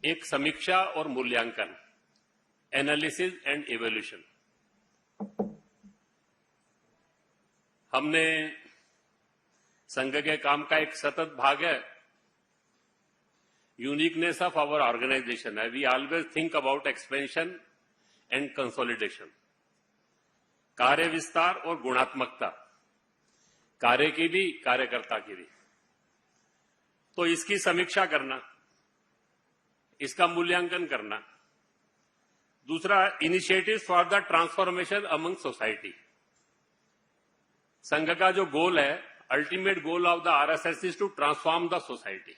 एक समीक्षा और मूल्यांकन, एनालिसिस एंड इवोल्यूशन। हमने संघ के काम का एक सतत भाग है, यूनिकनेस ऑफ आवर ऑर्गेनाइजेशन है। We always think about expansion and consolidation, कार्य विस्तार और गुणात्मकता, कार्य की भी कार्यकर्ता की भी। तो इसकी समीक्षा करना, इसका मूल्यांकन करना। दूसरा, initiatives for the transformation among society. Sangh का जो गोल है, ultimate goal of the RSS is to transform the society.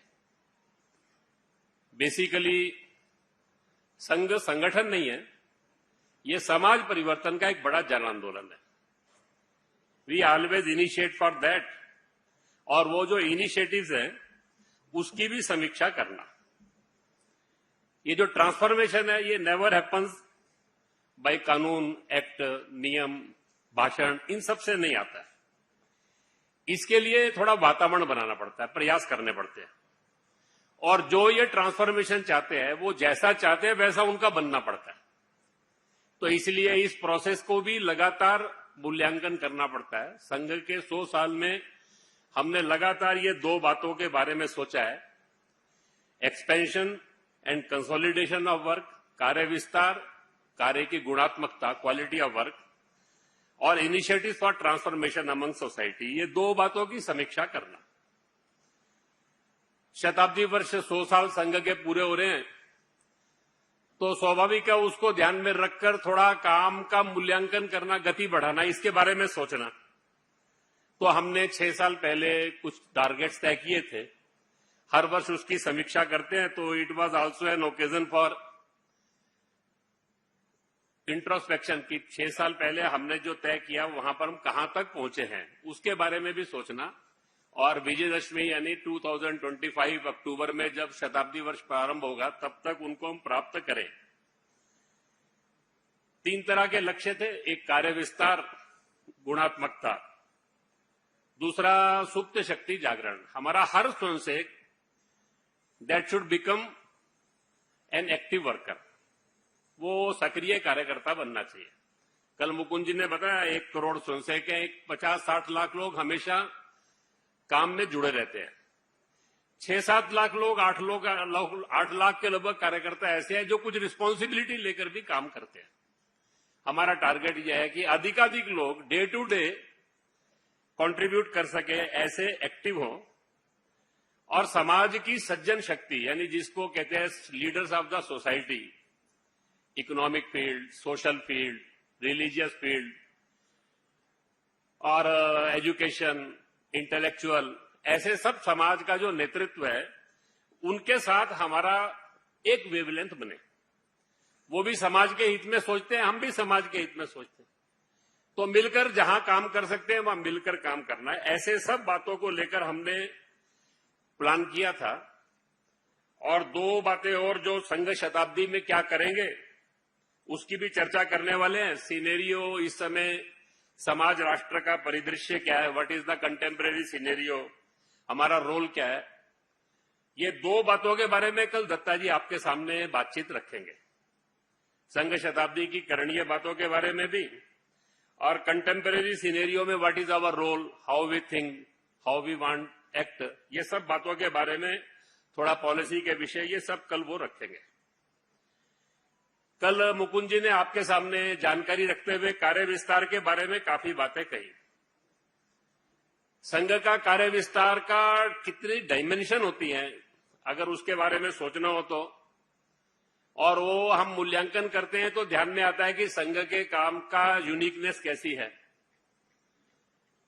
Basically Sangh संगठन नहीं है, यह समाज परिवर्तन का एक बड़ा जन आंदोलन है। We always initiate for that, और वो जो इनिशिएटिव्स हैं उसकी भी समीक्षा करना। ये जो ट्रांसफॉर्मेशन है, ये नेवर हैपन्स बाय कानून, एक्ट, नियम, भाषण, इन सब से नहीं आता है। इसके लिए थोड़ा वातावरण बनाना पड़ता है, प्रयास करने पड़ते हैं, और जो ये ट्रांसफॉर्मेशन चाहते हैं वो जैसा चाहते हैं वैसा उनका बनना पड़ता है। तो इसलिए इस प्रोसेस को भी लगातार मूल्यांकन करना पड़ता है। संघ के 100 साल में हमने लगातार ये दो बातों के बारे में सोचा है, expansion and consolidation of work, कार्य विस्तार, कार्य की गुणात्मकता, क्वालिटी ऑफ वर्क, और initiatives for transformation among society. ये दो बातों की समीक्षा करना। शताब्दी वर्ष 100 साल संघ के पूरे हो रहे हैं, तो स्वाभाविक है उसको ध्यान में रखकर थोड़ा काम का मूल्यांकन करना, गति बढ़ाना, इसके बारे में सोचना। तो हमने 6 साल पहले कुछ टारगेट्स तय किए थे, हर वर्ष उसकी समीक्षा करते हैं। तो it was also an occasion for introspection की 6 साल पहले हमने जो तय किया वहां पर हम कहां तक पहुंचे हैं, उसके बारे में भी सोचना। और विजयदशमी यानी 2025 अक्टूबर में जब शताब्दी वर्ष प्रारंभ होगा, तब तक उनको हम प्राप्त करें। 3 तरह के लक्ष्य थे, एक कार्य विस्तार, गुणात्मकता, दूसरा सुप्त शक्ति जागरण। हमारा हर स्वयंसेवक that should become an active worker, वो सक्रिय कार्यकर्ता बनना चाहिए। कल मुकुंद जी ने बताया 1 करोड़ स्वयंसेवक हैं, 50-60 लाख लोग हमेशा काम में जुड़े रहते हैं। 6-7 लाख लोग, 8 लाख के लगभग कार्यकर्ता ऐसे हैं जो कुछ रिस्पॉन्सिबिलिटी लेकर भी काम करते हैं। हमारा टारगेट यह है कि अधिकाधिक लोग डे टू डे कंट्रीब्यूट कर सके, ऐसे एक्टिव हों, और समाज की सज्जन शक्ति, यानी जिसको कहते हैं leaders of the society, economic field, social field, religious field, और एजुकेशन, इंटेलेक्चुअल, ऐसे सब समाज का जो नेतृत्व है, उनके साथ हमारा एक वेवलेंथ बने। वो भी समाज के हित में सोचते हैं, हम भी समाज के हित में सोचते हैं। तो मिलकर जहां काम कर सकते हैं वहां मिलकर काम करना है। ऐसे सब बातों को लेकर हमने प्लान किया था। और 2 बातें और, जो संघ शताब्दी में क्या करेंगे उसकी भी चर्चा करने वाले हैं। सिनेरियो, इस समय समाज राष्ट्र का परिदृश्य क्या है, what is the contemporary scenario, हमारा रोल क्या है, ये 2 बातों के बारे में कल दत्ता जी आपके सामने बातचीत रखेंगे। संघ शताब्दी की करणीय बातों के बारे में भी, और कंटेम्परेरी सिनेरियो में what is our role, how we think, how we want act, ये सब बातों के बारे में, थोड़ा पॉलिसी के विषय, ये सब कल वो रखेंगे। कल मुकुंद जी ने आपके सामने जानकारी रखते हुए कार्य विस्तार के बारे में काफी बातें कही। संघ का कार्य विस्तार का कितनी डायमेंशन होती हैं, अगर उसके बारे में सोचना हो तो, और वो हम मूल्यांकन करते हैं तो ध्यान में आता है कि संघ के काम का यूनिकनेस कैसी है।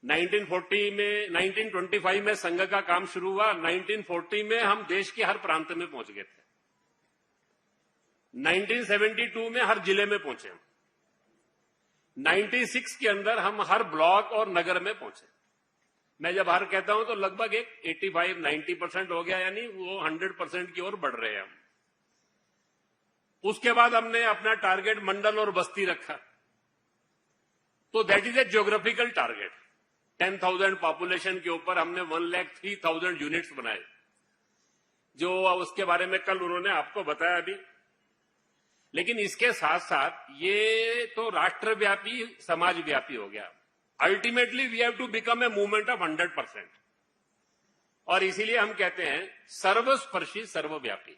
1925 में संघ का काम शुरू हुआ। 1940 में हम देश के हर प्रांत में पहुंच गए थे। 1972 में हर जिले में पहुंचे। 96 के अंदर हम हर ब्लॉक और नगर में पहुंचे। मैं जब हर कहता हूं तो लगभग एक 85-90% हो गया, यानी वो 100% की ओर बढ़ रहे हैं हम। उसके बाद हमने अपना टारगेट मंडल और बस्ती रखा, तो that is a geographical target. 10,000 population के ऊपर हमने 1,03,000 यूनिट्स बनाए। जो उसके बारे में कल उन्होंने आपको बताया भी। लेकिन इसके साथ साथ ये तो राष्ट्रव्यापी समाजव्यापी हो गया। Ultimately we have to become a movement of 100%, और इसीलिए हम कहते हैं सर्वस्पर्शी सर्वव्यापी।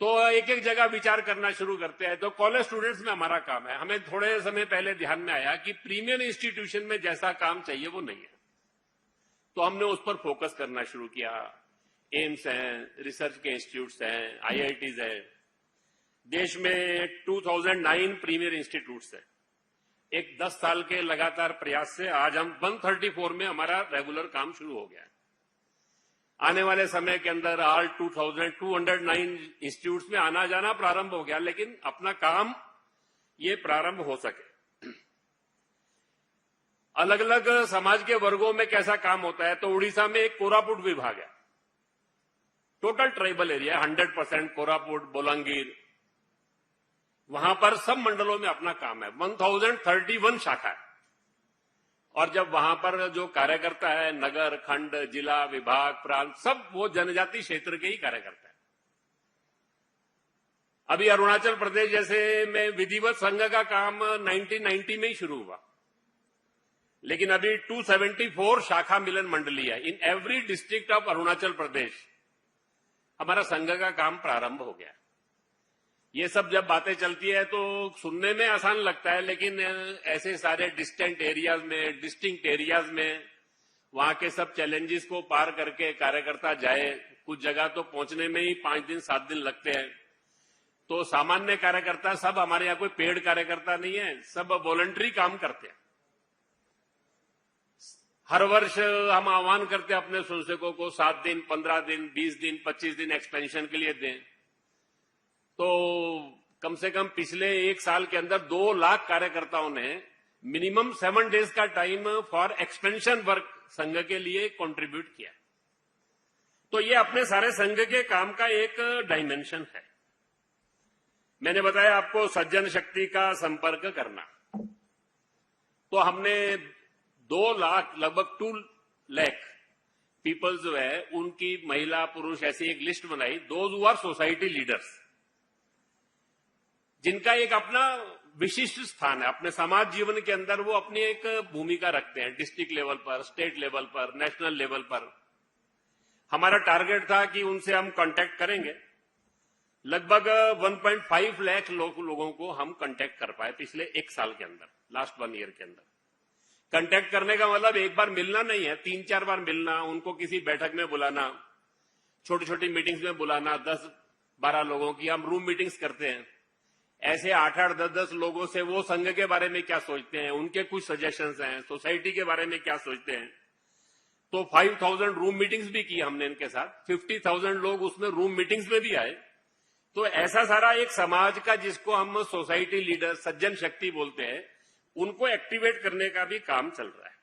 तो एक एक जगह विचार करना शुरू करते हैं। तो कॉलेज स्टूडेंट्स में हमारा काम है। हमें थोड़े समय पहले ध्यान में आया कि प्रीमियर इंस्टीट्यूशन में जैसा काम चाहिए वो नहीं है, तो हमने उस पर फोकस करना शुरू किया। एम्स हैं, रिसर्च के इंस्टीट्यूट्स हैं, आईआईटीज है। देश में 2009 प्रीमियर इंस्टीट्यूट्स है। एक 10 साल के लगातार प्रयास से आज हम 134 में हमारा रेगुलर काम शुरू हो गया है। आने वाले समय के अंदर ऑल 2209 इंस्टीट्यूट्स में आना जाना प्रारंभ हो गया, लेकिन अपना काम ये प्रारंभ हो सके। अलग अलग समाज के वर्गों में कैसा काम होता है, तो उड़ीसा में एक कोरापुट विभाग है, total tribal area 100% Koraput, Bolangir. वहां पर सब मंडलों में अपना काम है। 1031 शाखा है, और जब वहां पर जो कार्यकर्ता है, नगर, खंड, जिला, विभाग, प्रांत, सब वो जनजाति क्षेत्र के ही कार्यकर्ता है। अभी अरुणाचल प्रदेश जैसे में विधिवत संघ का काम 1990 में ही शुरू हुआ, लेकिन अभी 274 शाखा मिलन मंडली है in every district of Arunachal Pradesh. हमारा संघ का काम प्रारंभ हो गया। ये सब जब बातें चलती है तो सुनने में आसान लगता है, लेकिन ऐसे सारे डिस्टेंट एरियाज में, डिस्टिंक्ट एरियाज में वहां के सब चैलेंजेस को पार करके कार्यकर्ता जाए। कुछ जगह तो पहुंचने में ही 5 दिन 7 दिन लगते हैं। तो सामान्य कार्यकर्ता सब, हमारे यहाँ कोई पेड कार्यकर्ता नहीं है, सब वॉलंटरी काम करते हैं। हर वर्ष हम आह्वान करते हैं अपने स्वयंसेवकों को 7 दिन, 15 दिन, 20 दिन, 25 दिन एक्सपेंशन के लिए दें। तो कम से कम पिछले 1 साल के अंदर 2 लाख कार्यकर्ताओं ने मिनिमम 7 डेज का टाइम फॉर एक्सपेंशन वर्क संघ के लिए कंट्रीब्यूट किया। तो ये अपने सारे संघ के काम का एक डायमेंशन है। मैंने बताया आपको सज्जन शक्ति का संपर्क करना। तो हमने 2 लाख, लगभग 2 लाख पीपल जो है उनकी, महिला पुरुष, ऐसी एक लिस्ट बनाई। Those who our society leaders, जिनका एक अपना विशिष्ट स्थान है अपने समाज जीवन के अंदर, वो अपनी एक भूमिका रखते हैं डिस्ट्रिक्ट लेवल पर, स्टेट लेवल पर, नेशनल लेवल पर। हमारा टारगेट था कि उनसे हम कांटेक्ट करेंगे। लगभग 1.5 लाख लोगों को हम कांटेक्ट कर पाए पिछले 1 साल के अंदर, लास्ट 1 ईयर के अंदर। कांटेक्ट करने का मतलब एक बार मिलना नहीं है, 3-4 बार मिलना, उनको किसी बैठक में बुलाना, छोटी छोटी मीटिंग्स में बुलाना। 10-12 लोगों की हम रूम मीटिंग्स करते हैं। ऐसे 8-8, 10-10 लोगों से वो संघ के बारे में क्या सोचते हैं, उनके कुछ सजेशंस हैं, सोसाइटी के बारे में क्या सोचते हैं। तो 5000 रूम मीटिंग्स भी की हमने इनके साथ। 50,000 लोग उसमें रूम मीटिंग्स में भी आए। तो ऐसा सारा एक समाज का, जिसको हम सोसाइटी लीडर, सज्जन शक्ति बोलते हैं, उनको एक्टिवेट करने का भी काम चल रहा है।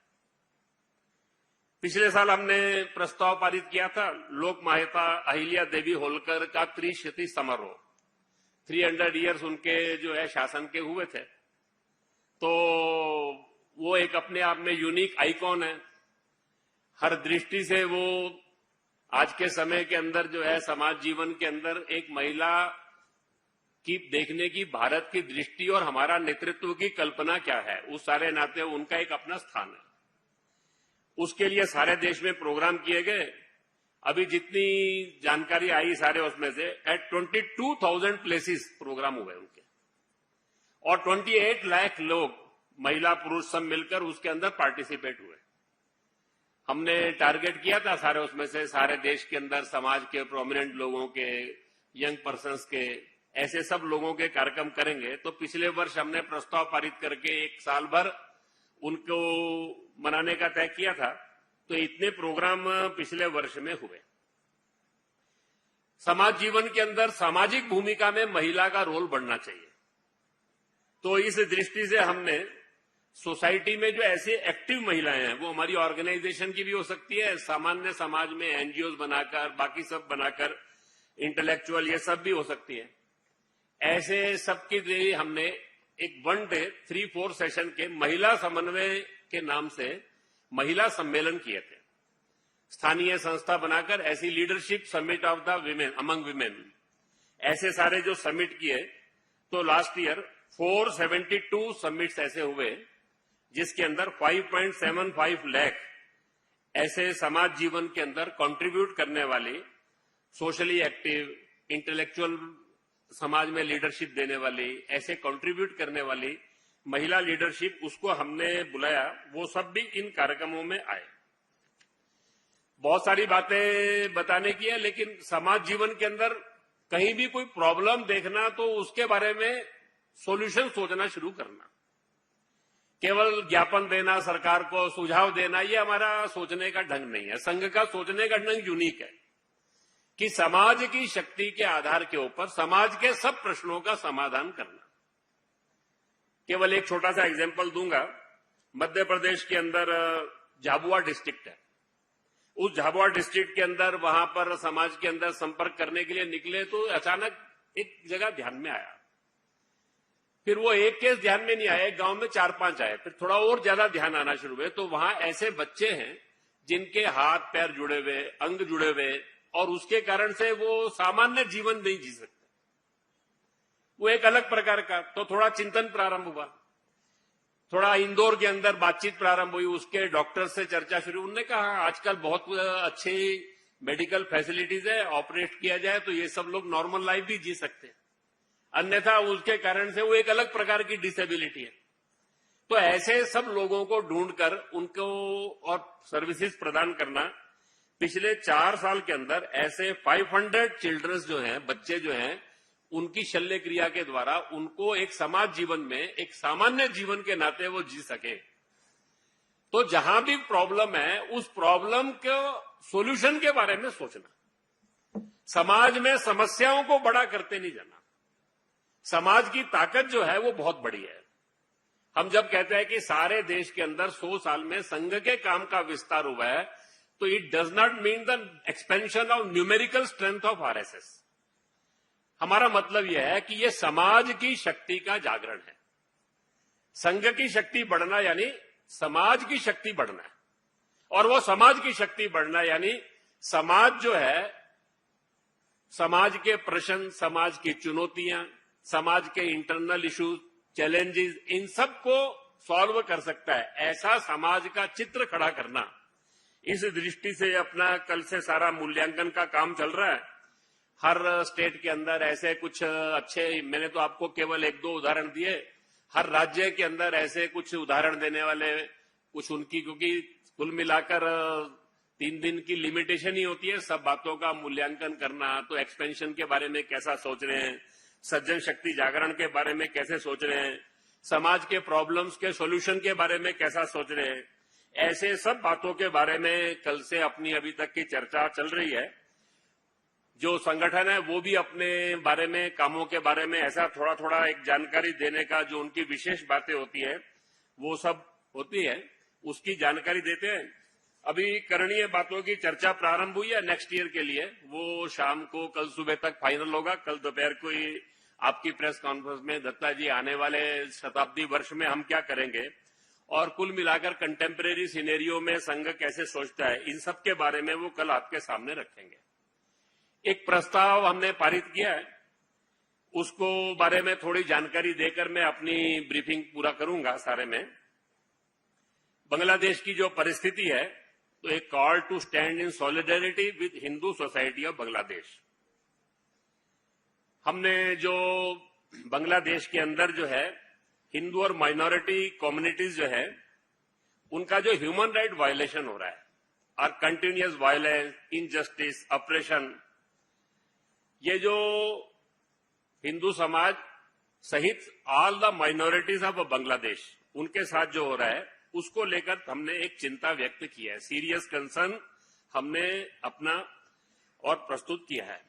पिछले साल हमने प्रस्ताव पारित किया था लोक माता अहिल्या देवी होलकर का त्रिशती समारोह। 300 ईयर्स उनके जो है शासन के हुए थे। तो वो एक अपने आप में यूनिक आइकॉन है। हर दृष्टि से वो आज के समय के अंदर जो है समाज जीवन के अंदर एक महिला की देखने की भारत की दृष्टि और हमारा नेतृत्व की कल्पना क्या है, उस सारे नाते उनका एक अपना स्थान है। उसके लिए सारे देश में प्रोग्राम किए गए। अभी जितनी जानकारी आई सारे उसमें से एट 22,000 प्लेसेस प्रोग्राम हुए उनके, और 28 लाख लोग, महिला पुरुष सब मिलकर उसके अंदर पार्टिसिपेट हुए। हमने टारगेट किया था सारे उसमें से, सारे देश के अंदर समाज के प्रोमिनेंट लोगों के, यंग पर्सन्स के, ऐसे सब लोगों के कार्यक्रम करेंगे। तो पिछले वर्ष हमने प्रस्ताव पारित करके 1 साल भर उनको मनाने का तय किया था। तो इतने प्रोग्राम पिछले वर्ष में हुए। समाज जीवन के अंदर सामाजिक भूमिका में महिला का रोल बढ़ना चाहिए। तो इस दृष्टि से हमने सोसाइटी में जो ऐसे एक्टिव महिलाएं हैं, वो हमारी ऑर्गेनाइजेशन की भी हो सकती है, सामान्य समाज में एनजीओ बनाकर, बाकी सब बनाकर, इंटेलेक्चुअल, ये सब भी हो सकती है। ऐसे सबके लिए हमने एक 1 डे 3-4 सेशन के महिला समन्वय के नाम से महिला सम्मेलन किए थे। स्थानीय संस्था बनाकर ऐसी leadership summit of the women among women, ऐसे सारे जो समिट किए, तो लास्ट ईयर 472 समिट्स ऐसे हुए जिसके अंदर 5.75 लाख ऐसे समाज जीवन के अंदर कंट्रीब्यूट करने वाली, सोशली एक्टिव, इंटेलेक्चुअल समाज में लीडरशिप देने वाली, ऐसे कंट्रीब्यूट करने वाली महिला लीडरशिप, उसको हमने बुलाया। वो सब भी इन कार्यक्रमों में आए। बहुत सारी बातें बताने की है, लेकिन समाज जीवन के अंदर कहीं भी कोई प्रॉब्लम देखना तो उसके बारे में सॉल्यूशन सोचना शुरू करना। केवल ज्ञापन देना, सरकार को सुझाव देना, ये हमारा सोचने का ढंग नहीं है। संघ का सोचने का ढंग यूनिक है कि समाज की शक्ति के आधार के ऊपर समाज के सब प्रश्नों का समाधान करना। केवल एक छोटा सा एग्जाम्पल दूंगा। मध्य प्रदेश के अंदर झाबुआ डिस्ट्रिक्ट है। उस झाबुआ डिस्ट्रिक्ट के अंदर वहां पर समाज के अंदर संपर्क करने के लिए निकले तो अचानक एक जगह ध्यान में आया। फिर वो एक केस ध्यान में नहीं आया, एक गांव में 4-5 आए। फिर थोड़ा और ज्यादा ध्यान आना शुरू हुए तो वहां ऐसे बच्चे हैं जिनके हाथ पैर जुड़े हुए, अंग जुड़े हुए, और उसके कारण से वो सामान्य जीवन नहीं जी सकते। वो एक अलग प्रकार का, तो थोड़ा चिंतन प्रारंभ हुआ। थोड़ा इंदौर के अंदर बातचीत प्रारंभ हुई, उसके डॉक्टर से चर्चा शुरू। उन्होंने कहा आजकल बहुत अच्छी मेडिकल फैसिलिटीज है, ऑपरेट किया जाए तो ये सब लोग नॉर्मल लाइफ भी जी सकते हैं, अन्यथा उसके कारण से वो एक अलग प्रकार की डिसेबिलिटी है। तो ऐसे सब लोगों को ढूंढकर उनको और सर्विसेज प्रदान करना। पिछले 4 साल के अंदर ऐसे 500 चिल्ड्रंस जो हैं, बच्चे जो हैं, उनकी शल्य क्रिया के द्वारा उनको एक समाज जीवन में एक सामान्य जीवन के नाते वो जी सके। तो जहां भी प्रॉब्लम है उस प्रॉब्लम के सॉल्यूशन के बारे में सोचना, समाज में समस्याओं को बड़ा करते नहीं जाना। समाज की ताकत जो है वो बहुत बड़ी है। हम जब कहते हैं कि सारे देश के अंदर 100 साल में संघ के काम का विस्तार हुआ है, तो it does not mean the expansion of numerical strength of RSS. हमारा मतलब यह है कि यह समाज की शक्ति का जागरण है। संघ की शक्ति बढ़ना यानी समाज की शक्ति बढ़ना है, और वो समाज की शक्ति बढ़ना यानी समाज जो है, समाज के प्रश्न, समाज की चुनौतियां, समाज के इंटरनल इश्यूज, चैलेंजेस, इन सब को सॉल्व कर सकता है। ऐसा समाज का चित्र खड़ा करना, इस दृष्टि से अपना कल से सारा मूल्यांकन का काम चल रहा है। हर स्टेट के अंदर ऐसे कुछ अच्छे, मैंने तो आपको केवल 1-2 उदाहरण दिए, हर राज्य के अंदर ऐसे कुछ उदाहरण देने वाले कुछ उनकी, क्योंकि कुल मिलाकर 3 दिन की लिमिटेशन ही होती है सब बातों का मूल्यांकन करना। तो एक्सपेंशन के बारे में कैसा सोच रहे हैं, सज्जन शक्ति जागरण के बारे में कैसे सोच रहे हैं, समाज के प्रॉब्लम्स के सॉल्यूशन के बारे में कैसा सोच रहे हैं, ऐसे सब बातों के बारे में कल से अपनी अभी तक की चर्चा चल रही है। जो संगठन है वो भी अपने बारे में, कामों के बारे में ऐसा थोड़ा थोड़ा एक जानकारी देने का, जो उनकी विशेष बातें होती है वो सब होती है, उसकी जानकारी देते हैं। अभी करणीय बातों की चर्चा प्रारंभ हुई है नेक्स्ट ईयर के लिए, वो शाम को कल सुबह तक फाइनल होगा। कल दोपहर को ही आपकी प्रेस कॉन्फ्रेंस में दत्ता जी आने वाले शताब्दी वर्ष में हम क्या करेंगे, और कुल मिलाकर कंटेम्परेरी सिनेरियो में संघ कैसे सोचता है, इन सब के बारे में वो कल आपके सामने रखेंगे। एक प्रस्ताव हमने पारित किया है, उसको बारे में थोड़ी जानकारी देकर मैं अपनी ब्रीफिंग पूरा करूंगा सारे में। बांग्लादेश की जो परिस्थिति है, तो एक call to stand in solidarity with Hindu society of Bangladesh. हमने जो बांग्लादेश के अंदर जो है हिंदू और माइनॉरिटी कम्युनिटीज जो है, उनका जो ह्यूमन राइट वायलेशन हो रहा है और कंटिन्यूअस वायलेंस, इनजस्टिस, ऑपरेशन, ये जो हिंदू समाज सहित all the minorities of Bangladesh, उनके साथ जो हो रहा है, उसको लेकर हमने एक चिंता व्यक्त की है। सीरियस कंसर्न हमने अपना और प्रस्तुत किया है।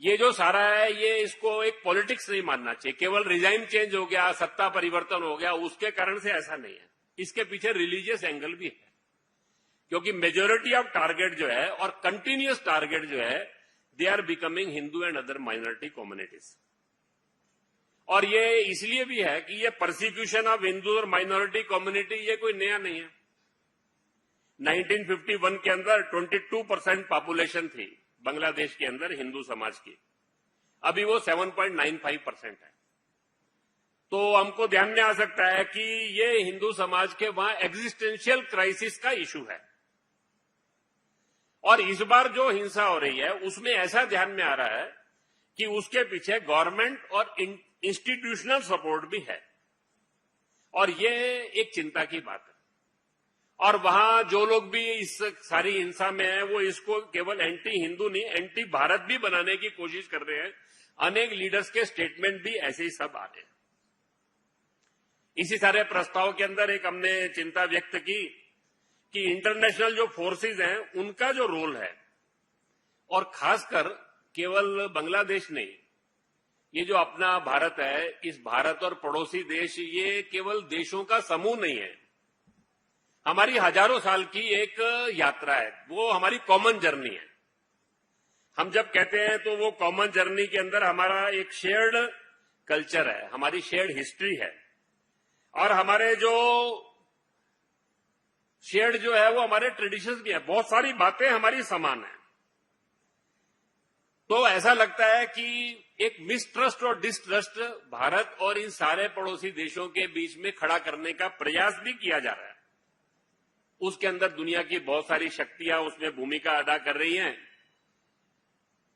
ये जो सारा है, ये इसको एक पॉलिटिक्स नहीं मानना चाहिए। केवल रिजाइम चेंज हो गया, सत्ता परिवर्तन हो गया, उसके कारण से ऐसा नहीं है। इसके पीछे रिलीजियस एंगल भी है, क्योंकि मेजोरिटी ऑफ टारगेट जो है और कंटिन्यूअस टारगेट जो है, they are becoming Hindu and other minority communities. और ये इसलिए भी है कि ये परसिक्यूशन ऑफ हिंदू और माइनॉरिटी कम्युनिटी ये कोई नया नहीं है। 1951 के अंदर 22% पॉपुलेशन थी बांग्लादेश के अंदर हिंदू समाज की, अभी वो 7.95% है। तो हमको ध्यान में आ सकता है कि ये हिंदू समाज के वहां एग्जिस्टेंशियल क्राइसिस का इशू है। और इस बार जो हिंसा हो रही है उसमें ऐसा ध्यान में आ रहा है कि उसके पीछे गवर्नमेंट और इंस्टीट्यूशनल सपोर्ट भी है, और ये एक चिंता की बात है। और वहां जो लोग भी इस सारी हिंसा में है वो इसको केवल एंटी हिंदू नहीं, एंटी भारत भी बनाने की कोशिश कर रहे हैं। अनेक लीडर्स के स्टेटमेंट भी ऐसे ही सब आ रहे हैं। इसी सारे प्रस्ताव के अंदर एक हमने चिंता व्यक्त की कि इंटरनेशनल जो फोर्सेस हैं उनका जो रोल है, और खासकर केवल बांग्लादेश नहीं, ये जो अपना भारत है, इस भारत और पड़ोसी देश, ये केवल देशों का समूह नहीं है, हमारी हजारों साल की एक यात्रा है, वो हमारी कॉमन जर्नी है। हम जब कहते हैं तो वो कॉमन जर्नी के अंदर हमारा एक शेयर्ड कल्चर है, हमारी शेयर्ड हिस्ट्री है, और हमारे जो शेयर्ड जो है वो हमारे ट्रेडिशंस भी है। बहुत सारी बातें हमारी समान है। तो ऐसा लगता है कि एक मिसट्रस्ट और डिसट्रस्ट भारत और इन सारे पड़ोसी देशों के बीच में खड़ा करने का प्रयास भी किया जा रहा है। उसके अंदर दुनिया की बहुत सारी शक्तियां उसमें भूमिका अदा कर रही हैं।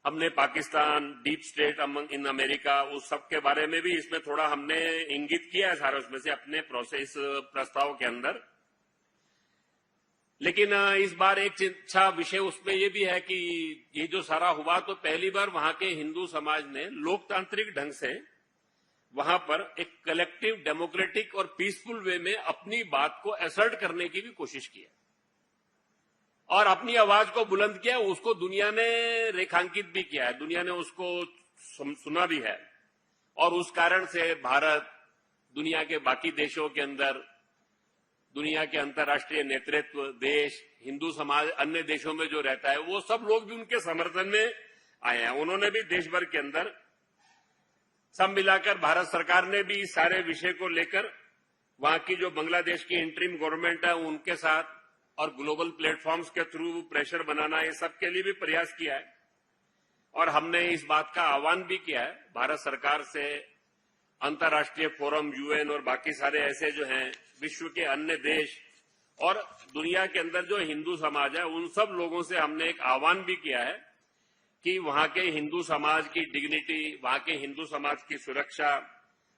हमने Pakistan, deep state in America, उस सब के बारे में भी इसमें थोड़ा हमने इंगित किया है सारा उसमें से अपने प्रोसेस प्रस्ताव के अंदर। लेकिन इस बार एक अच्छा विषय उसमें ये भी है कि ये जो सारा हुआ तो पहली बार वहां के हिंदू समाज ने लोकतांत्रिक ढंग से वहां पर एक कलेक्टिव डेमोक्रेटिक और पीसफुल वे में अपनी बात को असर्ट करने की भी कोशिश की है, और अपनी आवाज को बुलंद किया। उसको दुनिया ने रेखांकित भी किया है, दुनिया ने उसको सुना भी है, और उस कारण से भारत दुनिया के बाकी देशों के अंदर, दुनिया के अंतर्राष्ट्रीय नेतृत्व, देश, हिंदू समाज अन्य देशों में जो रहता है, वो सब लोग भी उनके समर्थन में आए हैं। उन्होंने भी देश भर के अंदर सब मिलाकर, भारत सरकार ने भी इस सारे विषय को लेकर वहां की जो बांग्लादेश की इंटरिम गवर्नमेंट है उनके साथ और ग्लोबल प्लेटफॉर्म्स के थ्रू प्रेशर बनाना, ये सब के लिए भी प्रयास किया है। और हमने इस बात का आह्वान भी किया है भारत सरकार से, अंतर्राष्ट्रीय फोरम, यूएन और बाकी सारे ऐसे जो हैं विश्व के अन्य देश और दुनिया के अंदर जो हिंदू समाज है, उन सब लोगों से हमने एक आह्वान भी किया है कि वहां के हिंदू समाज की डिग्निटी, वहां के हिंदू समाज की सुरक्षा,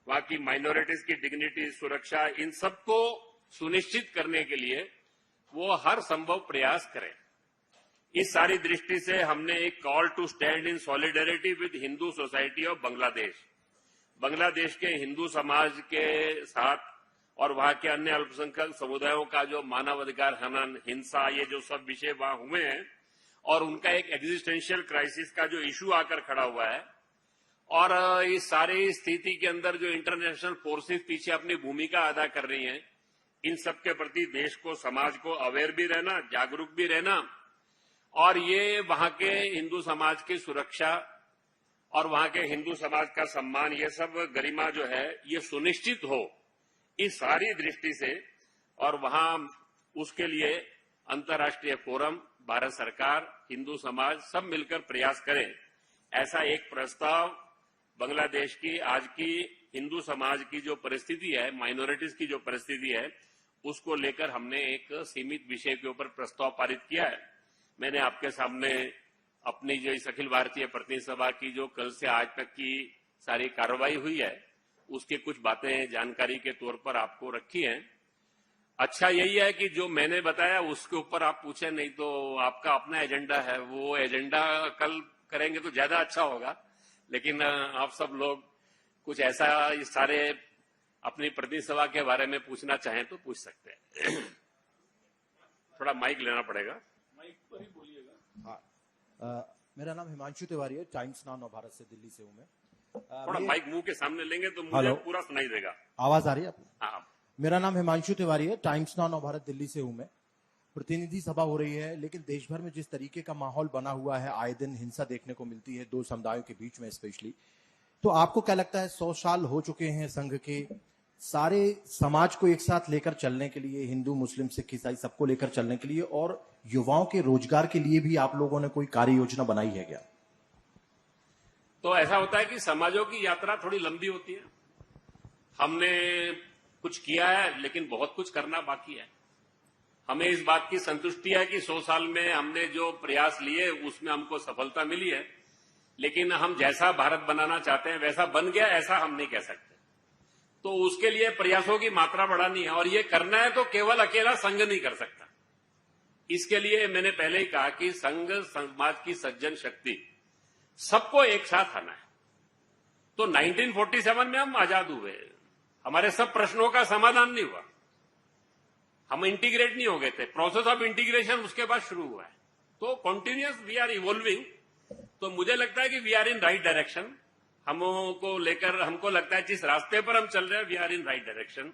वहां की माइनॉरिटीज की डिग्निटी, सुरक्षा, इन सबको सुनिश्चित करने के लिए वो हर संभव प्रयास करें। इस सारी दृष्टि से हमने एक call to stand in solidarity with Hindu society of Bangladesh, Bangladesh के हिंदू समाज के साथ और वहां के अन्य अल्पसंख्यक समुदायों का जो मानवाधिकार हनन, हिंसा, ये जो सब विषय वहां हुए हैं, और उनका एक एग्जिस्टेंशियल क्राइसिस का जो इशू आकर खड़ा हुआ है, और इस सारी स्थिति के अंदर जो इंटरनेशनल फोर्सेस पीछे अपनी भूमिका अदा कर रही हैं, इन सब के प्रति देश को, समाज को अवेयर भी रहना, जागरूक भी रहना, और ये वहां के हिंदू समाज की सुरक्षा और वहां के हिंदू समाज का सम्मान, ये सब गरिमा जो है ये सुनिश्चित हो, इस सारी दृष्टि से, और वहां उसके लिए अंतर्राष्ट्रीय फोरम, भारत सरकार, हिंदू समाज सब मिलकर प्रयास करें। ऐसा एक प्रस्ताव बांग्लादेश की आज की हिंदू समाज की जो परिस्थिति है, माइनॉरिटीज की जो परिस्थिति है, उसको लेकर हमने एक सीमित विषय के ऊपर प्रस्ताव पारित किया है। मैंने आपके सामने अपनी जो इस अखिल भारतीय प्रतिनिधि सभा की जो कल से आज तक की सारी कार्रवाई हुई है, उसकी कुछ बातें जानकारी के तौर पर आपको रखी हैं। अच्छा यही है कि जो मैंने बताया उसके ऊपर आप पूछे, नहीं तो आपका अपना एजेंडा है, वो एजेंडा कल करेंगे तो ज्यादा अच्छा होगा। लेकिन आप सब लोग कुछ ऐसा इस सारे अपनी प्रतिनिधि सभा के बारे में पूछना चाहें तो पूछ सकते हैं। थोड़ा माइक लेना पड़ेगा, माइक पर ही बोलिएगा। हाँ, मेरा नाम हिमांशु तिवारी है, टाइम्स नाउ नव भारत से दिल्ली से हूँ मैं। थोड़ा माइक मुंह के सामने लेंगे तो मुझे पूरा सुनाई देगा। आवाज आ रही है आपको? हाँ। मेरा नाम हिमांशु तिवारी है, टाइम्स नाउ नव भारत दिल्ली से हूँ मैं। प्रतिनिधि सभा हो रही है, लेकिन देश भर में जिस तरीके का माहौल बना हुआ है, आए दिन हिंसा देखने को मिलती है दो समुदायों के बीच में स्पेशली, तो आपको क्या लगता है 100 साल हो चुके हैं संघ के, सारे समाज को एक साथ लेकर चलने के लिए, हिंदू मुस्लिम सिख ईसाई सबको लेकर चलने के लिए और युवाओं के रोजगार के लिए भी आप लोगों ने कोई कार्य योजना बनाई है क्या? तो ऐसा होता है कि समाजों की यात्रा थोड़ी लंबी होती है। हमने कुछ किया है लेकिन बहुत कुछ करना बाकी है। हमें इस बात की संतुष्टि है कि 100 साल में हमने जो प्रयास लिए उसमें हमको सफलता मिली है, लेकिन हम जैसा भारत बनाना चाहते हैं वैसा बन गया ऐसा हम नहीं कह सकते। तो उसके लिए प्रयासों की मात्रा बढ़ानी है और ये करना है तो केवल अकेला संघ नहीं कर सकता। इसके लिए मैंने पहले ही कहा कि संघ समाज की सज्जन शक्ति सबको एक साथ आना है। तो 1947 में हम आजाद हुए, हमारे सब प्रश्नों का समाधान नहीं हुआ, हम इंटीग्रेट नहीं हो गए थे। प्रोसेस ऑफ इंटीग्रेशन उसके बाद शुरू हुआ है। तो कॉन्टिन्यूअस वी आर इवॉल्विंग। तो मुझे लगता है कि we are in right direction. हमको लेकर हमको लगता है जिस रास्ते पर हम चल रहे हैं we are in right direction,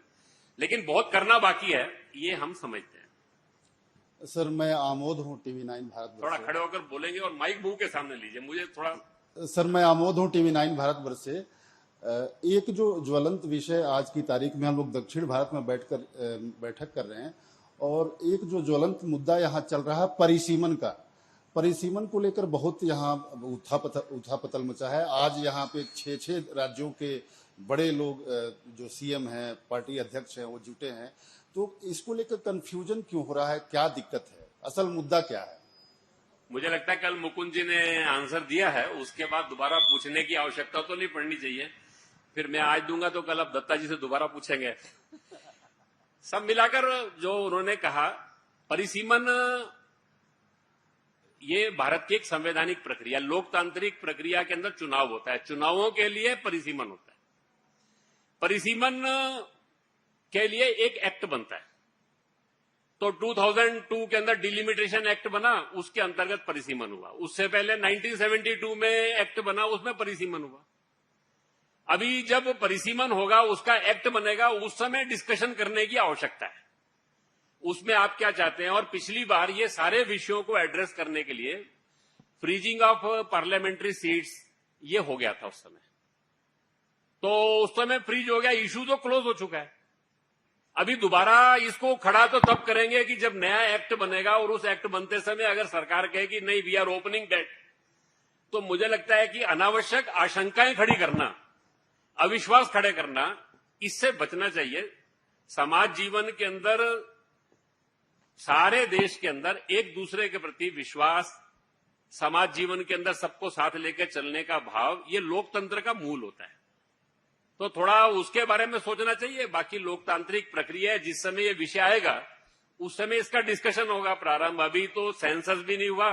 लेकिन बहुत करना बाकी है, ये हम समझते हैं। सर मैं आमोद हूं TV9 भारत। थोड़ा खड़े होकर बोलेंगे और माइक मुंह के सामने लीजिए, मुझे थोड़ा। सर मैं आमोद हूं TV9 भारतवर्ष से। एक जो ज्वलंत विषय आज की तारीख में हम लोग दक्षिण भारत में बैठक कर रहे हैं और एक जो ज्वलंत मुद्दा यहाँ चल रहा है परिसीमन का, परिसीमन को लेकर बहुत यहाँ उथापतल मचा है। आज यहाँ पे 6 राज्यों के बड़े लोग जो सीएम हैं, पार्टी अध्यक्ष हैं, वो जुटे हैं। तो इसको लेकर कंफ्यूजन क्यों हो रहा है, क्या दिक्कत है, असल मुद्दा क्या है? मुझे लगता है कल मुकुंद जी ने आंसर दिया है, उसके बाद दोबारा पूछने की आवश्यकता तो नहीं पड़नी चाहिए। फिर मैं आज दूंगा तो कल अब दत्ता जी से दोबारा पूछेंगे। सब मिलाकर जो उन्होंने कहा, परिसीमन ये भारत की एक संवैधानिक प्रक्रिया, लोकतांत्रिक प्रक्रिया के अंदर चुनाव होता है, चुनावों के लिए परिसीमन होता है। परिसीमन के लिए एक एक्ट बनता है। तो 2002 के अंदर डिलिमिटेशन एक्ट बना, उसके अंतर्गत परिसीमन हुआ। उससे पहले 1972 में एक्ट बना, उसमें परिसीमन हुआ। अभी जब परिसीमन होगा, उसका एक्ट बनेगा, उस समय डिस्कशन करने की आवश्यकता है उसमें आप क्या चाहते हैं। और पिछली बार ये सारे विषयों को एड्रेस करने के लिए फ्रीजिंग ऑफ पार्लियामेंट्री सीट्स ये हो गया था उस समय। तो उस समय फ्रीज हो गया, इशू तो क्लोज हो चुका है। अभी दोबारा इसको खड़ा तो तब करेंगे कि जब नया एक्ट बनेगा और उस एक्ट बनते समय अगर सरकार कहे कि नहीं वी आर ओपनिंग दैट, तो मुझे लगता है कि अनावश्यक आशंकाएं खड़ी करना, अविश्वास खड़े करना, इससे बचना चाहिए। समाज जीवन के अंदर, सारे देश के अंदर एक दूसरे के प्रति विश्वास, समाज जीवन के अंदर सबको साथ लेकर चलने का भाव, ये लोकतंत्र का मूल होता है। तो थोड़ा उसके बारे में सोचना चाहिए। बाकी लोकतांत्रिक प्रक्रिया है, जिस समय ये विषय आएगा उस समय इसका डिस्कशन होगा प्रारंभ। अभी तो सेंसस भी नहीं हुआ,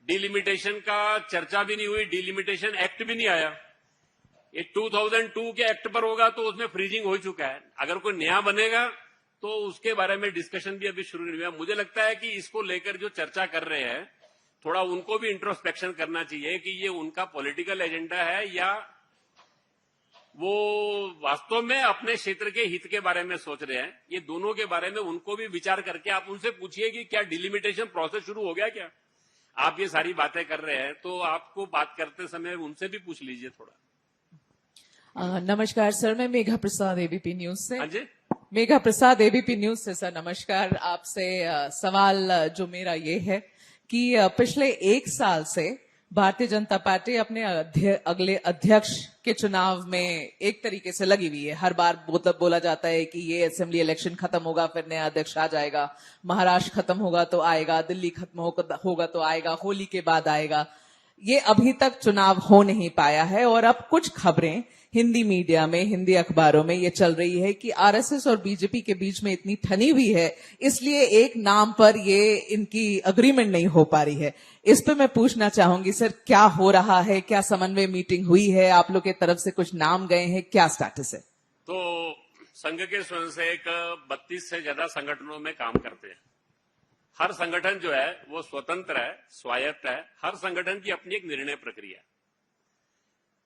डिलिमिटेशन का चर्चा भी नहीं हुई, डिलिमिटेशन एक्ट भी नहीं आया। ये 2002 के एक्ट पर होगा तो उसमें फ्रीजिंग हो चुका है। अगर कोई नया बनेगा तो उसके बारे में डिस्कशन भी अभी शुरू नहीं हुआ। मुझे लगता है कि इसको लेकर जो चर्चा कर रहे हैं, थोड़ा उनको भी इंट्रोस्पेक्शन करना चाहिए कि ये उनका पॉलिटिकल एजेंडा है या वो वास्तव में अपने क्षेत्र के हित के बारे में सोच रहे हैं। ये दोनों के बारे में उनको भी विचार करके आप उनसे पूछिए कि क्या डिलिमिटेशन प्रोसेस शुरू हो गया क्या। आप ये सारी बातें कर रहे हैं तो आपको बात करते समय उनसे भी पूछ लीजिए थोड़ा। नमस्कार सर, मैं मेघा प्रसाद एबीपी न्यूज से। हाँ जी, मेघा प्रसाद एबीपी न्यूज से। सर नमस्कार। आपसे सवाल जो मेरा ये है कि पिछले 1 साल से भारतीय जनता पार्टी अपने अगले अध्यक्ष के चुनाव में एक तरीके से लगी हुई है। हर बार बोला जाता है कि ये असेंबली इलेक्शन खत्म होगा फिर नया अध्यक्ष आ जाएगा, महाराष्ट्र खत्म होगा तो आएगा, दिल्ली खत्म होगा तो आएगा, होली के बाद आएगा। ये अभी तक चुनाव हो नहीं पाया है और अब कुछ खबरें हिंदी मीडिया में, हिंदी अखबारों में ये चल रही है कि आरएसएस और बीजेपी के बीच में इतनी ठनी हुई है, इसलिए एक नाम पर ये इनकी अग्रीमेंट नहीं हो पा रही है। इस पे मैं पूछना चाहूंगी सर, क्या हो रहा है, क्या समन्वय मीटिंग हुई है, आप लोग की तरफ से कुछ नाम गए हैं, क्या स्टेटस है? तो संघ के स्वयंसेवक 32 से ज्यादा संगठनों में काम करते हैं। हर संगठन जो है वो स्वतंत्र है, स्वायत्त है। हर संगठन की अपनी एक निर्णय प्रक्रिया है।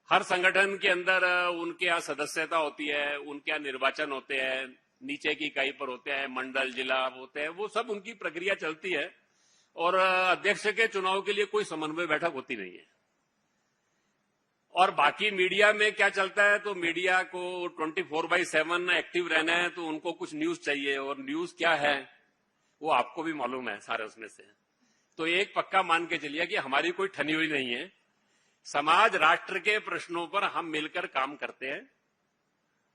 हर संगठन के अंदर उनके यहाँ सदस्यता होती है, उनके यहाँ निर्वाचन होते हैं, नीचे की इकाई पर होते हैं, मंडल, जिला होते हैं, वो सब उनकी प्रक्रिया चलती है। और अध्यक्ष के चुनाव के लिए कोई समन्वय बैठक होती नहीं है। और बाकी मीडिया में क्या चलता है, तो मीडिया को 24/7 एक्टिव रहना है, तो उनको कुछ न्यूज चाहिए, और न्यूज क्या है वो आपको भी मालूम है सारे उसमें से। तो एक पक्का मान के चलिए कि हमारी कोई ठनी हुई नहीं है। समाज राष्ट्र के प्रश्नों पर हम मिलकर काम करते हैं,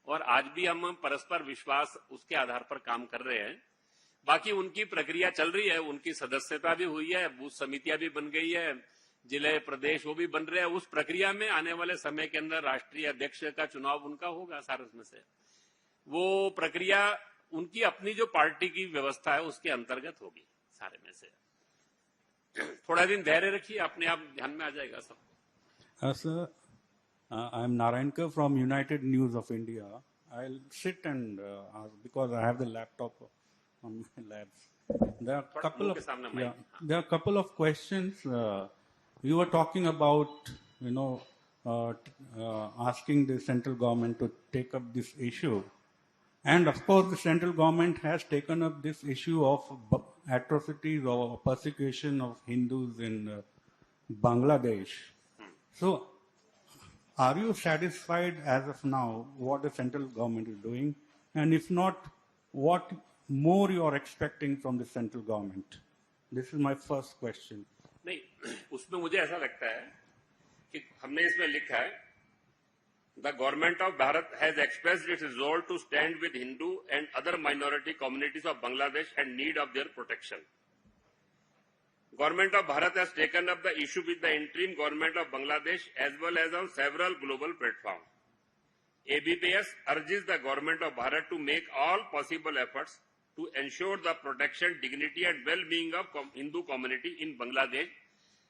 और आज भी हम परस्पर विश्वास उसके आधार पर काम कर रहे हैं। बाकी उनकी प्रक्रिया चल रही है, उनकी सदस्यता भी हुई है, बूथ समितियां भी बन गई है, जिले प्रदेश वो भी बन रहे हैं। उस प्रक्रिया में आने वाले समय के अंदर राष्ट्रीय अध्यक्ष का चुनाव उनका होगा सारे उसमें से। वो प्रक्रिया उनकी अपनी जो पार्टी की व्यवस्था है उसके अंतर्गत होगी सारे में से। थोड़ा दिन धैर्य रखिए, अपने आप ध्यान में आ जाएगा सब। Sir, I am Narayankar from United News of India. I'll sit and ask because I have the laptop on my laps. There are there are a couple of questions. You were talking about, asking the central government to take up this issue. And of course, the central government has taken up this issue of atrocities or persecution of Hindus in Bangladesh. So, are you satisfied as of now what the central government is doing? And if not, what more you are expecting from the central government? This is my first question. नहीं, उसमें मुझे ऐसा लगता है कि हमने इसमें लिखा है, The government of Bharat has expressed its resolve to stand with Hindu and other minority communities of Bangladesh and need of their protection. Government of Bharat has taken up the issue with the interim government of Bangladesh as well as on several global platforms. ABPS urges the government of Bharat to make all possible efforts to ensure the protection, dignity and well-being of Hindu community in Bangladesh,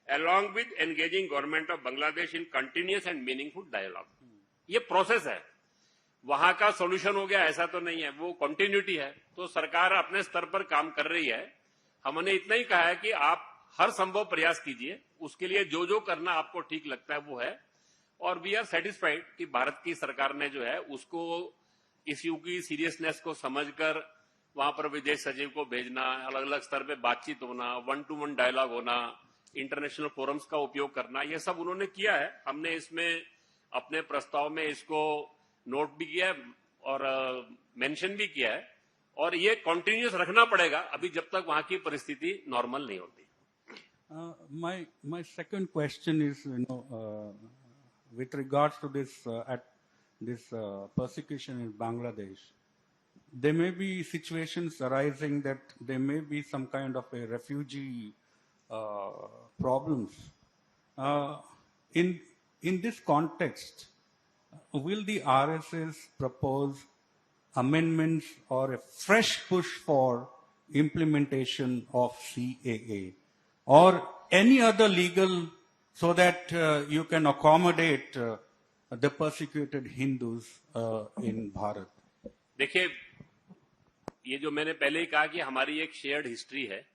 along with engaging government of Bangladesh in continuous and meaningful dialogue. ये process है, वहां का solution हो गया ऐसा तो नहीं है, वो कंटिन्यूटी है। तो सरकार अपने स्तर पर काम कर रही है। हमने इतना ही कहा है कि आप हर संभव प्रयास कीजिए, उसके लिए जो जो करना आपको ठीक लगता है वो है। और वी आर सेटिस्फाइड कि भारत की सरकार ने जो है उसको इश्यू की सीरियसनेस को समझकर वहां पर विदेश सचिव को भेजना, अलग अलग स्तर पे बातचीत होना, 1-to-1 डायलॉग होना, इंटरनेशनल फोरम्स का उपयोग करना, ये सब उन्होंने किया है। हमने इसमें अपने प्रस्ताव में इसको नोट भी किया है और मेंशन भी किया है, और ये कंटिन्यूस रखना पड़ेगा अभी जब तक वहां की परिस्थिति नॉर्मल नहीं होती। My second question is, with regards to this persecution in Bangladesh, there may be situations arising that there may be some kind of a refugee problems. In this context, will the RSS propose amendments or a fresh push for implementation of CAA or any other legal so that you can accommodate the persecuted Hindus in Bharat? देखिए, ये जो मैंने पहले ही कहा कि हमारी एक shared history है,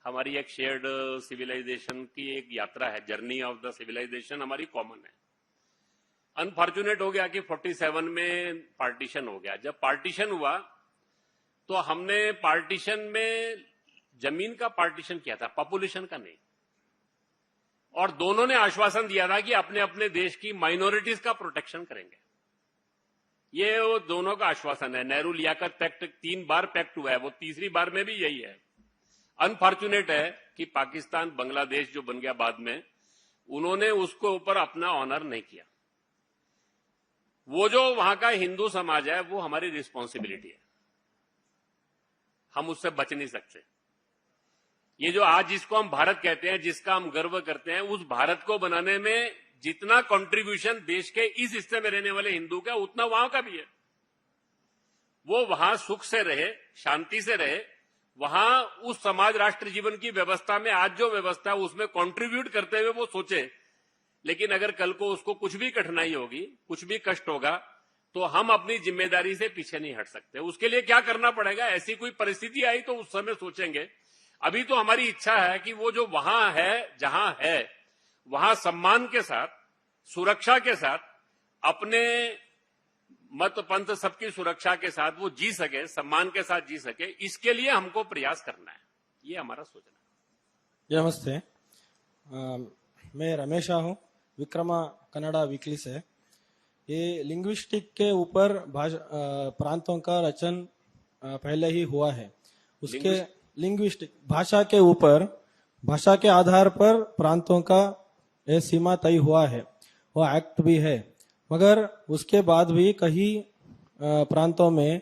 हमारी एक शेयर्ड सिविलाइजेशन की एक यात्रा है, जर्नी ऑफ द सिविलाइजेशन हमारी कॉमन है। अनफॉर्चुनेट हो गया कि 47 में पार्टीशन हो गया। जब पार्टीशन हुआ तो हमने पार्टीशन में जमीन का पार्टीशन किया था, पॉपुलेशन का नहीं। और दोनों ने आश्वासन दिया था कि अपने अपने देश की माइनॉरिटीज का प्रोटेक्शन करेंगे। ये वो दोनों का आश्वासन है। नेहरू लियाकत पैक्ट 3 बार पैक्ट हुआ है, वो तीसरी बार में भी यही है। अनफॉर्चुनेट है कि पाकिस्तान बांग्लादेश जो बन गया बाद में, उन्होंने उसको ऊपर अपना ऑनर नहीं किया। वो जो वहां का हिंदू समाज है वो हमारी रिस्पॉन्सिबिलिटी है, हम उससे बच नहीं सकते। ये जो आज जिसको हम भारत कहते हैं, जिसका हम गर्व करते हैं, उस भारत को बनाने में जितना कंट्रीब्यूशन देश के इस हिस्से में रहने वाले हिंदू का, उतना वहां का भी है। वो वहां सुख से रहे, शांति से रहे, वहां उस समाज राष्ट्र जीवन की व्यवस्था में आज जो व्यवस्था है उसमें कंट्रीब्यूट करते हुए वो सोचे। लेकिन अगर कल को उसको कुछ भी कठिनाई होगी, कुछ भी कष्ट होगा, तो हम अपनी जिम्मेदारी से पीछे नहीं हट सकते। उसके लिए क्या करना पड़ेगा, ऐसी कोई परिस्थिति आई तो उस समय सोचेंगे। अभी तो हमारी इच्छा है कि वो जो वहां है, जहां है, वहां सम्मान के साथ, सुरक्षा के साथ, अपने मत पंथ सबकी सुरक्षा के साथ वो जी सके, सम्मान के साथ जी सके। इसके लिए हमको प्रयास करना है, ये हमारा सोचना है। नमस्ते, मैं रमेश हूँ। विक्रमा कन्नड़ा वीकली से। ये लिंग्विस्टिक के ऊपर प्रांतों का रचन पहले ही हुआ है। उसके लिंग्विस्टिक भाषा के ऊपर, भाषा के आधार पर प्रांतों का ये सीमा तय हुआ है, वो एक्ट भी है। मगर उसके बाद भी कई प्रांतों में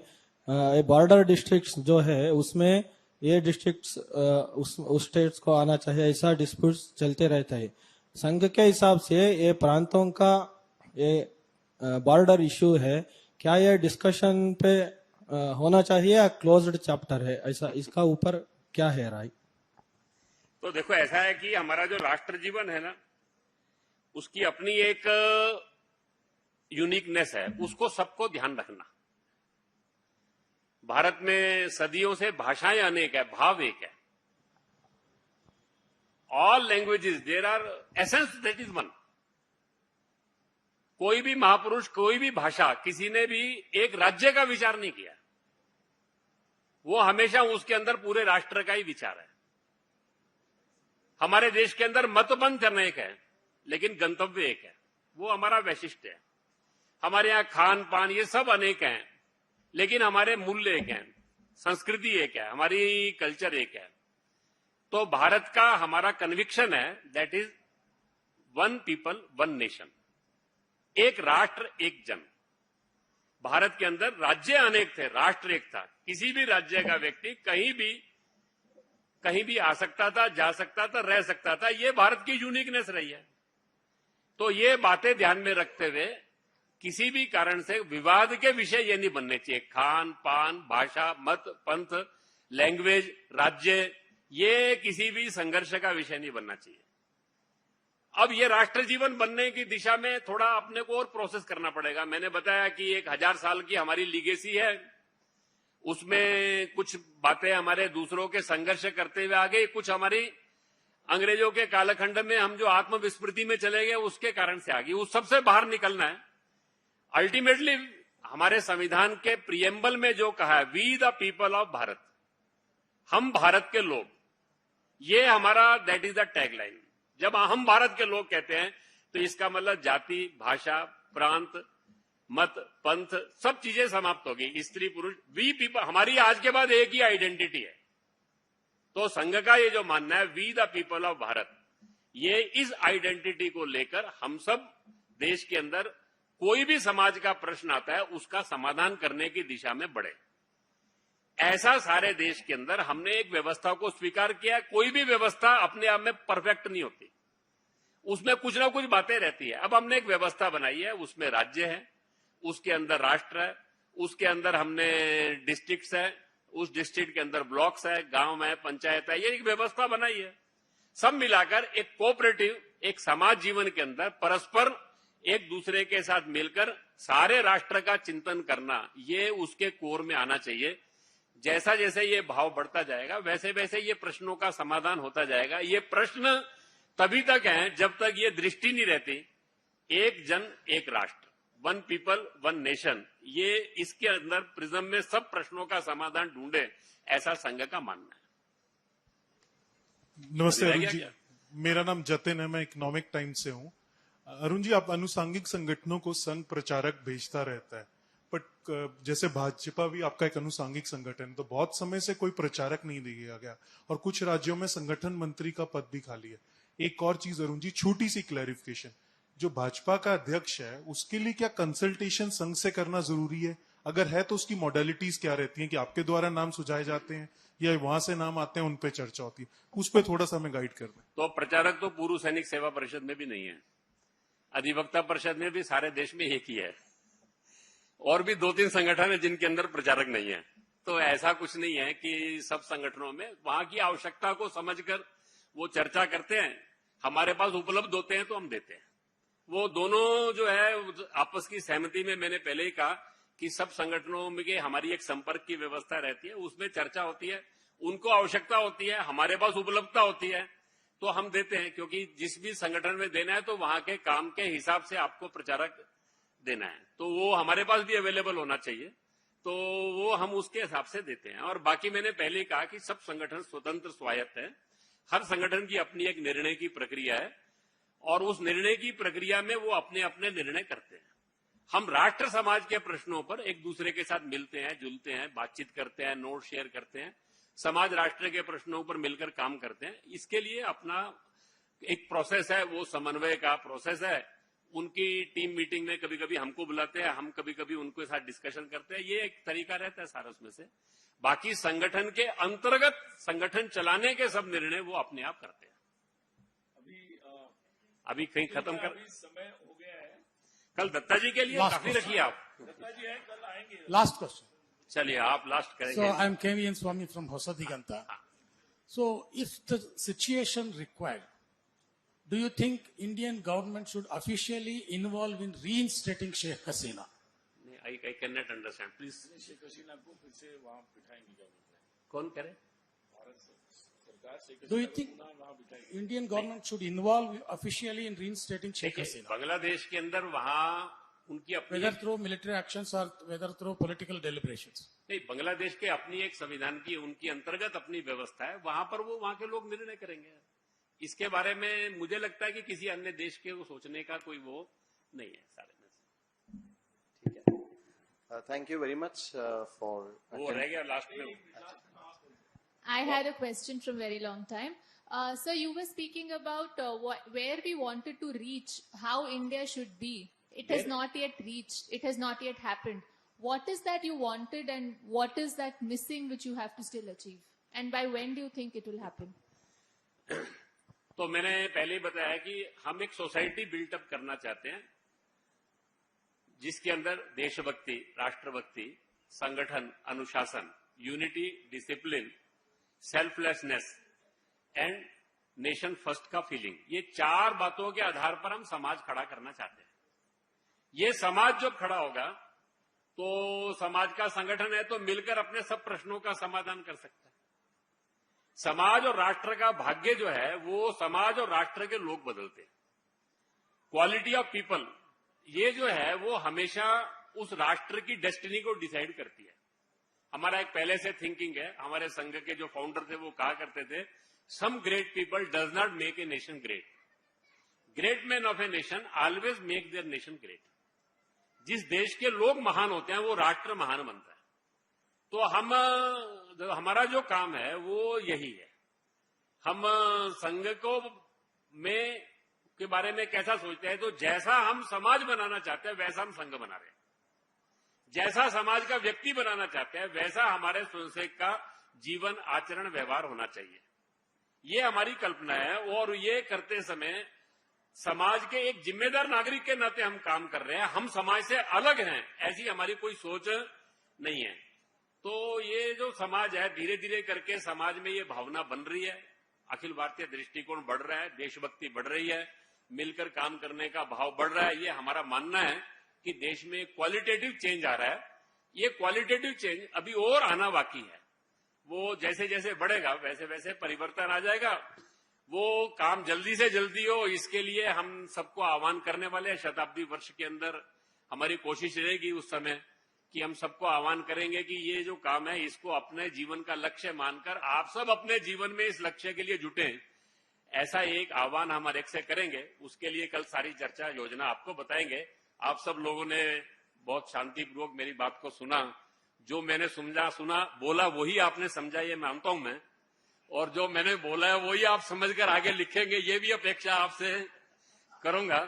बॉर्डर डिस्ट्रिक्ट्स जो है उसमें ये डिस्ट्रिक्ट्स उस स्टेट्स को आना चाहिए, ऐसा डिस्प्यूट्स चलते रहता है। संघ के हिसाब से ये प्रांतों का ये बॉर्डर इश्यू है, क्या ये डिस्कशन पे होना चाहिए या क्लोज्ड चैप्टर है, ऐसा इसका ऊपर क्या है राय? तो देखो, ऐसा है कि हमारा जो राष्ट्र जीवन है ना, उसकी अपनी एक यूनिकनेस है, उसको सबको ध्यान रखना। भारत में सदियों से भाषाएं अनेक है, भाव एक है। All languages there are essence that is one. कोई भी महापुरुष, कोई भी भाषा, किसी ने भी एक राज्य का विचार नहीं किया। वो हमेशा उसके अंदर पूरे राष्ट्र का ही विचार है। हमारे देश के अंदर मतपंथ अनेक है, लेकिन गंतव्य एक है, वो हमारा वैशिष्ट्य है। हमारे यहां खान पान ये सब अनेक हैं, लेकिन हमारे मूल्य एक हैं, संस्कृति एक है, हमारी कल्चर एक है। तो भारत का हमारा कन्विक्शन है that is one people one nation, एक राष्ट्र एक जन। भारत के अंदर राज्य अनेक थे, राष्ट्र एक था। किसी भी राज्य का व्यक्ति कहीं भी आ सकता था, जा सकता था, रह सकता था। ये भारत की यूनिकनेस रही है। तो ये बातें ध्यान में रखते हुए किसी भी कारण से विवाद के विषय ये नहीं बनने चाहिए। खान पान, भाषा, मत, पंथ, लैंग्वेज, राज्य, ये किसी भी संघर्ष का विषय नहीं बनना चाहिए। अब ये राष्ट्र जीवन बनने की दिशा में थोड़ा अपने को और प्रोसेस करना पड़ेगा। मैंने बताया कि 1000 साल की हमारी लीगेसी है, उसमें कुछ बातें हमारे दूसरों के संघर्ष करते हुए आ गई, कुछ हमारी अंग्रेजों के कालखंड में हम जो आत्मविस्मृति में चले गए उसके कारण से आ गई। उस सबसे बाहर निकलना है। अल्टीमेटली हमारे संविधान के प्रियम्बल में जो कहा है, we the people of Bharat, हम भारत के लोग, ये हमारा दैट इज द टैगलाइन। जब हम भारत के लोग कहते हैं तो इसका मतलब जाति, भाषा, प्रांत, मत, पंथ सब चीजें समाप्त हो गई। स्त्री पुरुष, वी पीपल, हमारी आज के बाद एक ही आइडेंटिटी है। तो संघ का ये जो मानना है we the people of Bharat, ये इस आइडेंटिटी को लेकर हम सब देश के अंदर कोई भी समाज का प्रश्न आता है उसका समाधान करने की दिशा में बढ़े। ऐसा सारे देश के अंदर हमने एक व्यवस्था को स्वीकार किया। कोई भी व्यवस्था अपने आप में परफेक्ट नहीं होती, उसमें कुछ ना कुछ बातें रहती है। अब हमने एक व्यवस्था बनाई है, उसमें राज्य है, उसके अंदर राष्ट्र है, उसके अंदर हमने डिस्ट्रिक्ट्स है, उस डिस्ट्रिक्ट के अंदर ब्लॉक्स है, गांव है, पंचायत है, ये एक व्यवस्था बनाई है। सब मिलाकर एक कोऑपरेटिव, एक समाज जीवन के अंदर परस्पर एक दूसरे के साथ मिलकर सारे राष्ट्र का चिंतन करना, ये उसके कोर में आना चाहिए। जैसा जैसे ये भाव बढ़ता जाएगा वैसे वैसे ये प्रश्नों का समाधान होता जाएगा। ये प्रश्न तभी तक हैं जब तक ये दृष्टि नहीं रहती एक जन एक राष्ट्र, वन पीपल वन नेशन, ये इसके अंदर प्रिज्म में सब प्रश्नों का समाधान ढूंढे, ऐसा संघ का मानना है। नमस्ते अरुण जी, मेरा नाम जतिन है, मैं इकोनॉमिक टाइम्स से हूँ। अरुण जी, आप अनुसांगिक संगठनों को संघ प्रचारक भेजता रहता है, बट जैसे भाजपा भी आपका एक अनुसांगिक संगठन, तो बहुत समय से कोई प्रचारक नहीं दिया गया और कुछ राज्यों में संगठन मंत्री का पद भी खाली है। एक और चीज अरुण जी, छोटी सी क्लैरिफिकेशन, जो भाजपा का अध्यक्ष है उसके लिए क्या कंसल्टेशन संघ से करना जरूरी है? अगर है तो उसकी मॉडलिटीज क्या रहती हैं कि आपके द्वारा नाम सुझाए जाते हैं या वहां से नाम आते हैं, उन पे चर्चा होती है? उस पर थोड़ा सा हमें गाइड कर दें। तो प्रचारक तो पूर्व सैनिक सेवा परिषद में भी नहीं है, अधिवक्ता परिषद में भी सारे देश में एक ही है, और भी 2-3 संगठन है जिनके अंदर प्रचारक नहीं है। तो ऐसा कुछ नहीं है कि सब संगठनों में वहां की आवश्यकता को समझकर वो चर्चा करते हैं। हमारे पास उपलब्ध होते हैं तो हम देते हैं। वो दोनों जो है आपस की सहमति में, मैंने पहले ही कहा कि सब संगठनों में के हमारी एक संपर्क की व्यवस्था रहती है, उसमें चर्चा होती है, उनको आवश्यकता होती है, हमारे पास उपलब्धता होती है तो हम देते हैं। क्योंकि जिस भी संगठन में देना है तो वहां के काम के हिसाब से आपको प्रचारक देना है, तो वो हमारे पास भी अवेलेबल होना चाहिए, तो वो हम उसके हिसाब से देते हैं। और बाकी मैंने पहले ही कहा कि सब संगठन स्वतंत्र स्वायत्त है, हर संगठन की अपनी एक निर्णय की प्रक्रिया है और उस निर्णय की प्रक्रिया में वो अपने अपने निर्णय करते हैं। हम राष्ट्र समाज के प्रश्नों पर एक दूसरे के साथ मिलते हैं, जुलते हैं, बातचीत करते हैं, नोट शेयर करते हैं, समाज राष्ट्र के प्रश्नों पर मिलकर काम करते हैं। इसके लिए अपना एक प्रोसेस है, वो समन्वय का प्रोसेस है। उनकी टीम मीटिंग में कभी कभी हमको बुलाते हैं, हम कभी कभी उनके साथ डिस्कशन करते हैं। ये एक तरीका रहता है सारा उसमें से। बाकी संगठन के अंतर्गत संगठन चलाने के सब निर्णय वो अपने आप करते हैं। अभी कहीं खत्म कर, समय हो गया है। कल दत्ता जी के लिए Last काफी question. रखिए आप। दत्ता जी है, कल आएंगे। Last question. चलिए आप लास्ट So करेंगे। I'm K.V.N. Swami from Hosadiganta. So if the situation required, do you think Indian government should officially involve in reinstating Sheikh Hasina? I cannot understand. Please. Sheikh Hasina को फिर से वहाँ बिठाएंगे government. कौन करे? सरकार Sheikh Do you think Indian government should involve officially in reinstating Sheikh देखिए, Hasina? Bangladesh के अंदर वहाँ उनकी अपनी Whether through military actions or whether through political deliberations. नहीं, बांग्लादेश के अपनी एक संविधान की उनकी अंतर्गत अपनी व्यवस्था है, वहां पर वो वहां के लोग निर्णय करेंगे। इसके बारे में मुझे लगता है कि किसी अन्य देश के वो सोचने का कोई वो नहीं है सारे में। ठीक है, thank you very much for वो रह गया लास्ट में। I had a question from very long time. So you were speaking about where we wanted to reach, how India should be. It has not yet reached. It has not yet happened. What is that you wanted and what is that missing which you have to still achieve? And by when do you think it will happen? तो मैंने पहले ही बताया कि हम एक society built up करना चाहते हैं जिसके अंदर देशभक्ति, राष्ट्रभक्ति, संगठन, अनुशासन, unity, discipline, selflessness and nation first का फीलिंग, ये चार बातों के आधार पर हम समाज खड़ा करना चाहते हैं। ये समाज जब खड़ा होगा तो समाज का संगठन है तो मिलकर अपने सब प्रश्नों का समाधान कर सकता है। समाज और राष्ट्र का भाग्य जो है वो समाज और राष्ट्र के लोग बदलते हैं। क्वालिटी ऑफ पीपल ये जो है वो हमेशा उस राष्ट्र की डेस्टिनी को डिसाइड करती है। हमारा एक पहले से थिंकिंग है, हमारे संघ के जो फाउंडर थे वो कहा करते थे, some great people does not make a nation great, great man of a nation always make their nation great. जिस देश के लोग महान होते हैं वो राष्ट्र महान बनता है। तो हमारा जो काम है वो यही है। हम संघ को में के बारे में कैसा सोचते हैं, तो जैसा हम समाज बनाना चाहते हैं वैसा हम संघ बना रहे हैं। जैसा समाज का व्यक्ति बनाना चाहते हैं वैसा हमारे स्वयंसेवक का जीवन, आचरण, व्यवहार होना चाहिए। ये हमारी कल्पना है और ये करते समय समाज के एक जिम्मेदार नागरिक के नाते हम काम कर रहे हैं। हम समाज से अलग हैं ऐसी हमारी कोई सोच नहीं है। तो ये जो समाज है धीरे धीरे करके समाज में ये भावना बन रही है, अखिल भारतीय दृष्टिकोण बढ़ रहा है, देशभक्ति बढ़ रही है, मिलकर काम करने का भाव बढ़ रहा है। ये हमारा मानना है कि देश में क्वालिटेटिव चेंज आ रहा है। ये क्वालिटेटिव चेंज अभी और आना बाकी है। वो जैसे जैसे बढ़ेगा वैसे वैसे परिवर्तन आ जाएगा। वो काम जल्दी से जल्दी हो इसके लिए हम सबको आह्वान करने वाले हैं। शताब्दी वर्ष के अंदर हमारी कोशिश रहेगी उस समय कि हम सबको आह्वान करेंगे कि ये जो काम है इसको अपने जीवन का लक्ष्य मानकर आप सब अपने जीवन में इस लक्ष्य के लिए जुटे। ऐसा एक आह्वान हम हर एक से करेंगे। उसके लिए कल सारी चर्चा योजना आपको बताएंगे। आप सब लोगों ने बहुत शांतिपूर्वक मेरी बात को सुना। जो मैंने सुना बोला वही आपने समझा, ये मानता हूं मैं। और जो मैंने बोला है वही आप समझकर आगे लिखेंगे, ये भी अपेक्षा आपसे करूंगा।